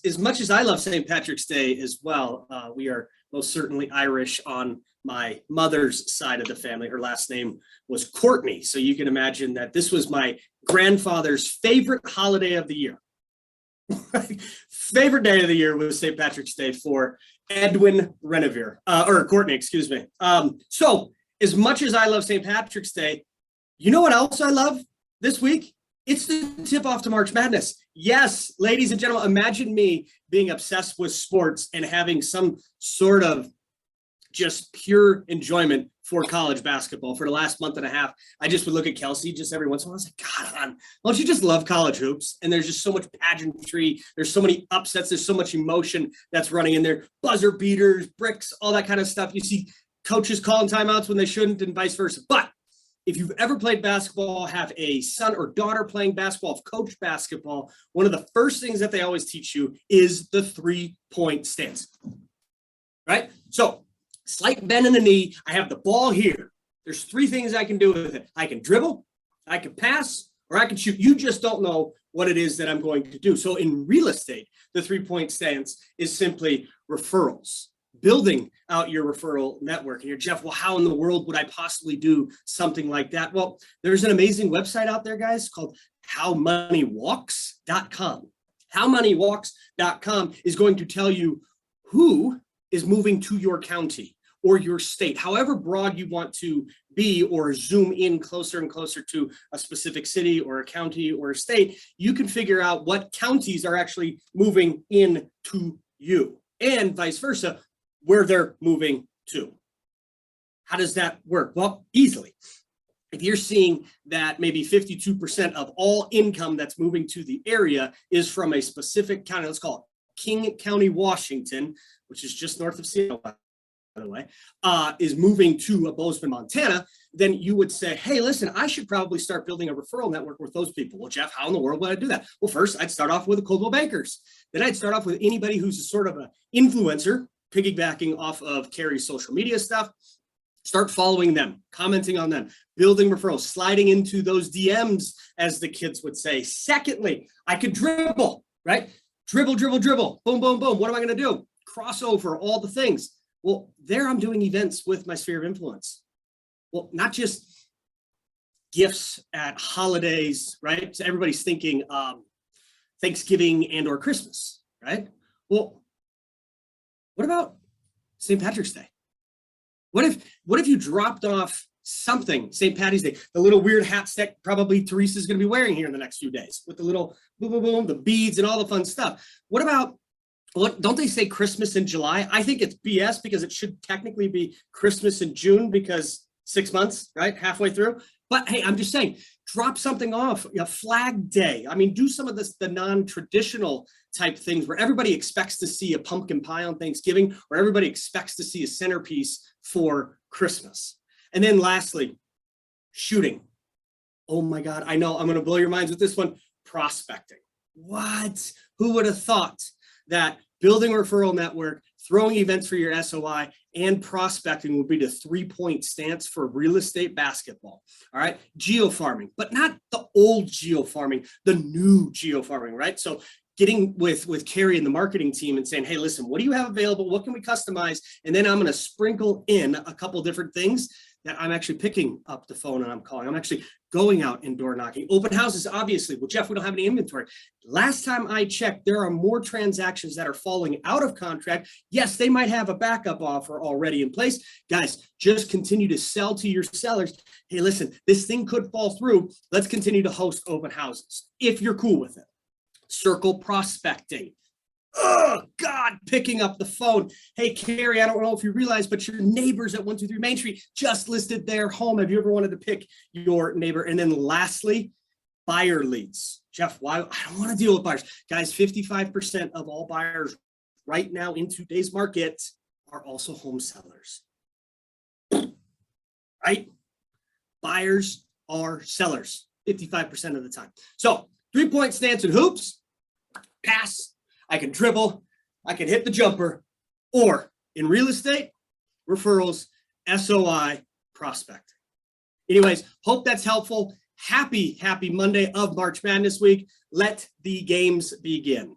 as much as I love St. Patrick's Day as well, we are most certainly Irish on my mother's side of the family. Her last name was Courtney. So you can imagine that this was my grandfather's favorite holiday of the year. Favorite day of the year was St. Patrick's Day for Edwin Renevier, or Courtney, excuse me. So as much as I love St. Patrick's Day, you know what else I love this week? It's the tip off to March Madness. Yes, ladies and gentlemen, imagine me being obsessed with sports and having some sort of just pure enjoyment for college basketball. For the last month and a half, I just would look at Kelsey just every once in a while. I was like, God, don't you just love college hoops? And there's just so much pageantry. There's so many upsets. There's so much emotion that's running in there. Buzzer beaters, bricks, all that kind of stuff. You see coaches calling timeouts when they shouldn't and vice versa. But if you've ever played basketball, have a son or daughter playing basketball, have coached basketball, one of the first things that they always teach you is the 3-point stance, right? So slight bend in the knee. I have the ball here. There's 3 things I can do with it. I can dribble, I can pass, or I can shoot. You just don't know what it is that I'm going to do. So in real estate, the 3-point stance is simply referrals, building out your referral network. And you're, Jeff, well, how in the world would I possibly do something like that? Well, there's an amazing website out there, guys, called howmoneywalks.com. Howmoneywalks.com is going to tell you who is moving to your county or your state, however broad you want to be, or zoom in closer and closer to a specific city or a county or a state. You can figure out what counties are actually moving in to you, and vice versa, where they're moving to. How does that work? Well, easily. If you're seeing that maybe 52% of all income that's moving to the area is from a specific county, let's call it King County, Washington, which is just north of Seattle, by the way, is moving to Bozeman, Montana, then you would say, hey, listen, I should probably start building a referral network with those people. Well, Jeff, how in the world would I do that? Well, first, I'd start off with the Coldwell Bankers. Then I'd start off with anybody who's a sort of an influencer, piggybacking off of Carrie's social media stuff. Start following them, commenting on them, building referrals, sliding into those DMs, as the kids would say. Secondly, I could dribble, right? Dribble, dribble, dribble, boom, boom, boom. What am I going to do? Crossover, all the things. Well, there I'm doing events with my sphere of influence. Well, not just gifts at holidays, right? So everybody's thinking Thanksgiving and or Christmas, right? Well, what about St. Patrick's Day? What if you dropped off something, St. Patty's Day, the little weird hat stick probably Teresa's going to be wearing here in the next few days with the little boom, boom, boom, the beads and all the fun stuff. What about, don't they say Christmas in July? I think it's BS, because it should technically be Christmas in June, because 6 months, right? Halfway through. But hey, I'm just saying, drop something off, Flag Day. I mean, do some of this, the non-traditional type things where everybody expects to see a pumpkin pie on Thanksgiving, or everybody expects to see a centerpiece for Christmas. And then lastly, shooting. Oh my God, I know I'm going to blow your minds with this one. Prospecting. What? Who would have thought that building a referral network, throwing events for your SOI, and prospecting would be the 3-point stance for real estate basketball? All right, geofarming, but not the old geofarming, the new geofarming, right? So getting with Carrie and the marketing team and saying, hey, listen, what do you have available? What can we customize? And then I'm going to sprinkle in a couple different things that I'm actually picking up the phone and I'm calling. I'm actually going out and door knocking. Open houses, obviously. Well, Jeff, we don't have any inventory. Last time I checked, there are more transactions that are falling out of contract. Yes, they might have a backup offer already in place. Guys, just continue to sell to your sellers. Hey, listen, this thing could fall through. Let's continue to host open houses if you're cool with it. Circle prospecting. Oh, God, picking up the phone. Hey, Carrie, I don't know if you realize, but your neighbors at 123 Main Street just listed their home. Have you ever wanted to pick your neighbor? And then lastly, buyer leads. Jeff, why? I don't want to deal with buyers. Guys, 55% of all buyers right now in today's market are also home sellers. Right? Buyers are sellers 55% of the time. So 3-point stance and hoops, pass. I can dribble, I can hit the jumper, or in real estate, referrals, SOI, prospecting. Anyways, hope that's helpful. Happy Monday of March Madness week. Let the games begin.